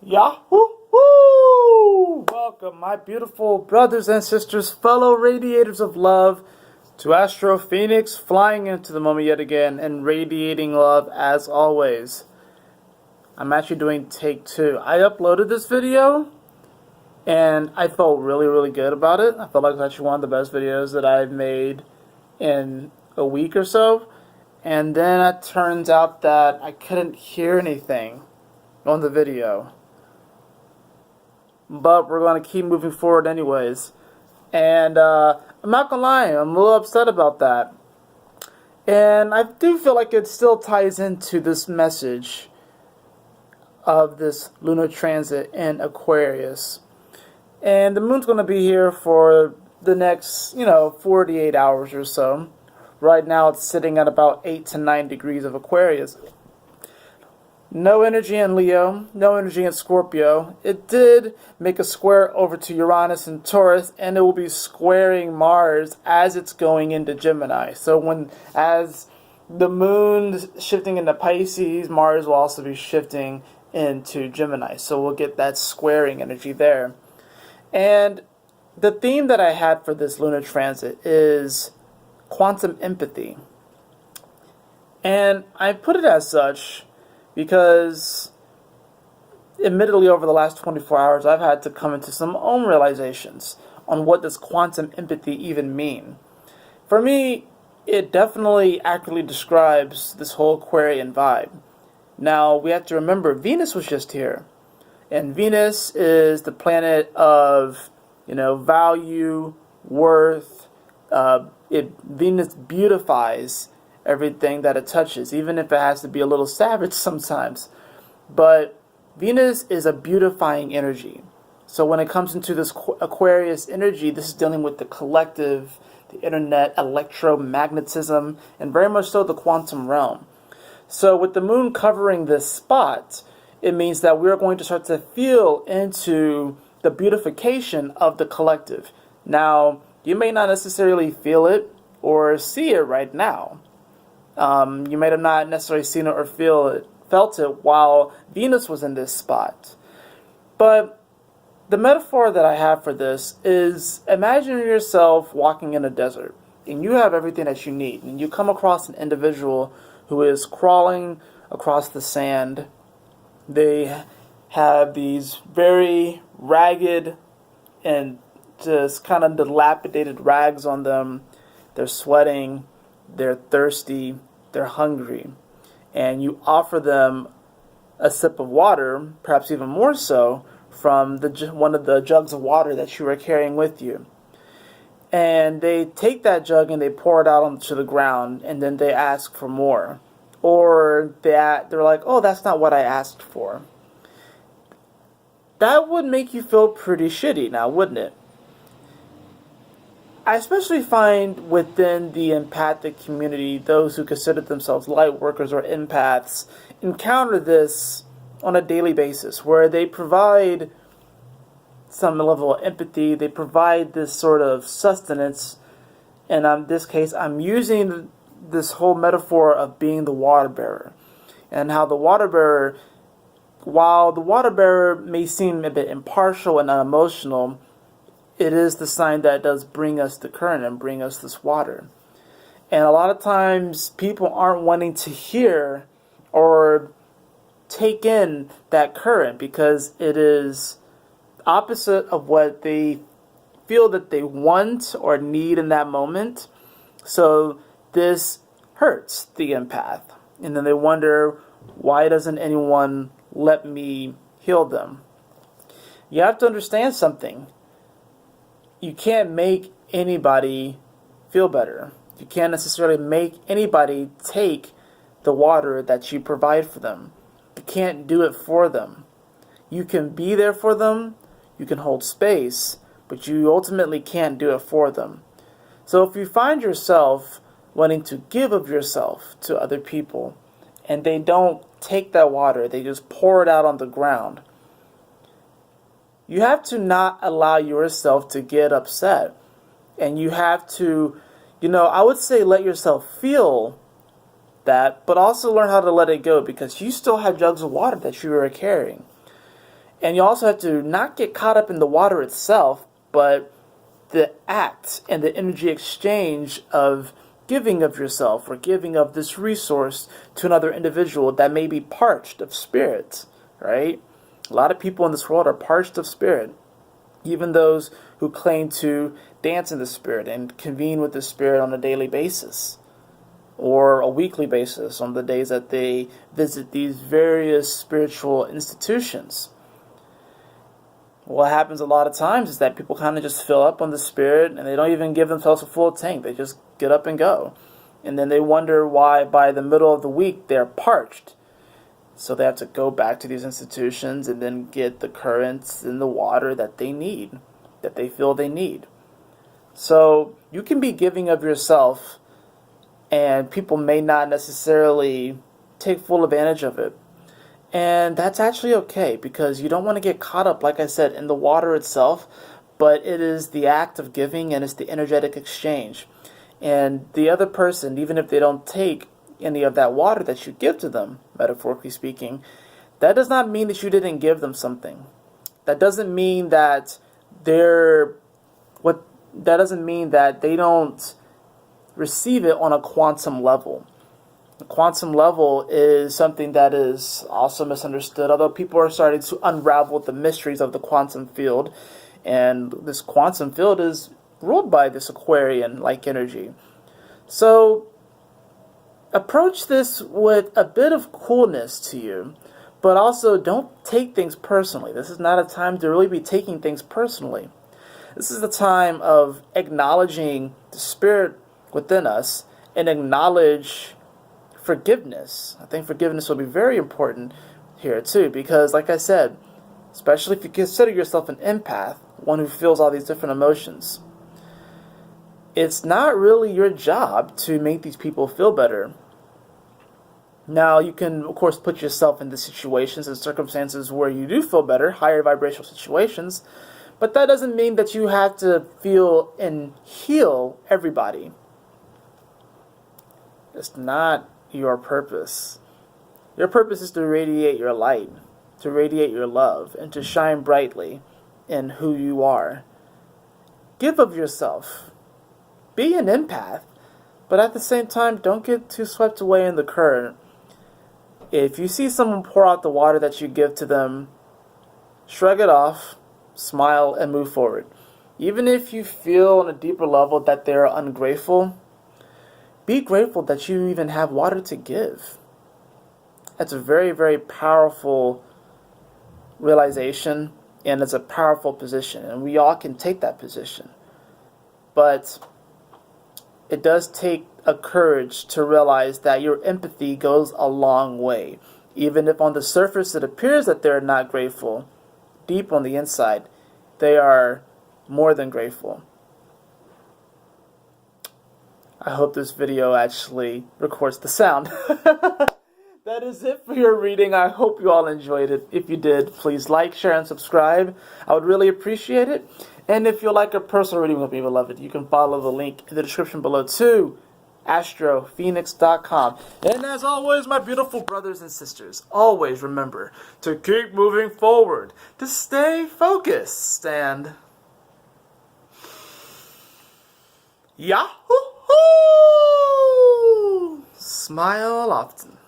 Yahoo! Woo! Welcome, my beautiful brothers and sisters, fellow radiators of love, to Astro Fenixx, flying into the moment yet again and radiating love as always. I'm actually doing take 2. I uploaded this video and I felt really good about it. I felt like it's actually one of the best videos that I've made in a week or so. And then it turns out that I couldn't hear anything on the video. But we're going to keep moving forward anyways. And I'm not going to lie, I'm a little upset about that. And I do feel like it still ties into this message of this lunar transit in Aquarius. And the moon's going to be here for the next, 48 hours or so. Right now it's sitting at about 8 to 9 degrees of Aquarius. No energy in Leo, no energy in Scorpio. It did make a square over to Uranus and Taurus, and it will be squaring Mars as it's going into Gemini. So as the moon's shifting into Pisces, Mars will also be shifting into Gemini. So we'll get that squaring energy there. And the theme that I had for this lunar transit is quantum empathy. And I put it as such because, admittedly, over the last 24 hours, I've had to come into some own realizations on what does quantum empathy even mean. For me, it definitely accurately describes this whole Aquarian vibe. Now, we have to remember, Venus was just here. And Venus is the planet of, value, worth. Venus beautifies everything that it touches, even if it has to be a little savage sometimes. But Venus is a beautifying energy. So when it comes into this Aquarius energy, this is dealing with the collective, the internet, electromagnetism, and very much so the quantum realm. So with the moon covering this spot, it means that we're going to start to feel into the beautification of the collective. Now, you may not necessarily feel it or see it right now. You may have not necessarily seen it or felt it while Venus was in this spot. But the metaphor that I have for this is, imagine yourself walking in a desert and you have everything that you need, and you come across an individual who is crawling across the sand. They have these very ragged and just kind of dilapidated rags on them. They're sweating, they're thirsty, they're hungry, and you offer them a sip of water, perhaps even more so, from one of the jugs of water that you were carrying with you. And they take that jug and they pour it out onto the ground, and then they ask for more. Or they're like, oh, that's not what I asked for. That would make you feel pretty shitty now, wouldn't it? I especially find within the empathic community, those who consider themselves light workers or empaths encounter this on a daily basis, where they provide some level of empathy, they provide this sort of sustenance, and in this case, I'm using this whole metaphor of being the water bearer, and how the water bearer, while the water bearer may seem a bit impartial and unemotional, it is the sign that does bring us the current and bring us this water. And a lot of times people aren't wanting to hear or take in that current because it is opposite of what they feel that they want or need in that moment. So this hurts the empath. And then they wonder, why doesn't anyone let me heal them? You have to understand something. You can't make anybody feel better. You can't necessarily make anybody take the water that you provide for them. You can't do it for them. You can be there for them, you can hold space, but you ultimately can't do it for them. So if you find yourself wanting to give of yourself to other people, and they don't take that water, they just pour it out on the ground, you have to not allow yourself to get upset. And you have to, I would say let yourself feel that, but also learn how to let it go, because you still have jugs of water that you are carrying. And you also have to not get caught up in the water itself, but the act and the energy exchange of giving of yourself or giving of this resource to another individual that may be parched of spirit, right? A lot of people in this world are parched of spirit. Even those who claim to dance in the spirit and convene with the spirit on a daily basis or a weekly basis on the days that they visit these various spiritual institutions. What happens a lot of times is that people kind of just fill up on the spirit and they don't even give themselves a full tank. They just get up and go. And then they wonder why by the middle of the week they're parched. So they have to go back to these institutions and then get the currents in the water that they need, that they feel they need. So you can be giving of yourself and people may not necessarily take full advantage of it. And that's actually okay, because you don't want to get caught up, like I said, in the water itself, but it is the act of giving and it's the energetic exchange. And the other person, even if they don't take any of that water that you give to them, metaphorically speaking, that does not mean that you didn't give them something. That doesn't mean that that doesn't mean that they don't receive it on a quantum level. The quantum level is something that is also misunderstood, although people are starting to unravel the mysteries of the quantum field. And this quantum field is ruled by this Aquarian-like energy. So approach this with a bit of coolness to you, but also don't take things personally. This is not a time to really be taking things personally. This is the time of acknowledging the spirit within us and acknowledge forgiveness. I think forgiveness will be very important here too, because like I said, especially if you consider yourself an empath, one who feels all these different emotions, it's not really your job to make these people feel better. Now, you can, of course, put yourself in the situations and circumstances where you do feel better, higher vibrational situations, but that doesn't mean that you have to feel and heal everybody. It's not your purpose. Your purpose is to radiate your light, to radiate your love, and to shine brightly in who you are. Give of yourself. Be an empath, but at the same time, don't get too swept away in the current. If you see someone pour out the water that you give to them, shrug it off, smile, and move forward. Even if you feel on a deeper level that they're ungrateful, be grateful that you even have water to give. That's a very, very powerful realization, and it's a powerful position, and we all can take that position. But it does take a courage to realize that your empathy goes a long way. Even if on the surface it appears that they're not grateful, deep on the inside, they are more than grateful. I hope this video actually records the sound. That is it for your reading. I hope you all enjoyed it. If you did, please like, share, and subscribe. I would really appreciate it. And if you'd like a personal reading with me, beloved, you can follow the link in the description below to astrofenixx.com. And as always, my beautiful brothers and sisters, always remember to keep moving forward, to stay focused, and Yahoo! Smile often.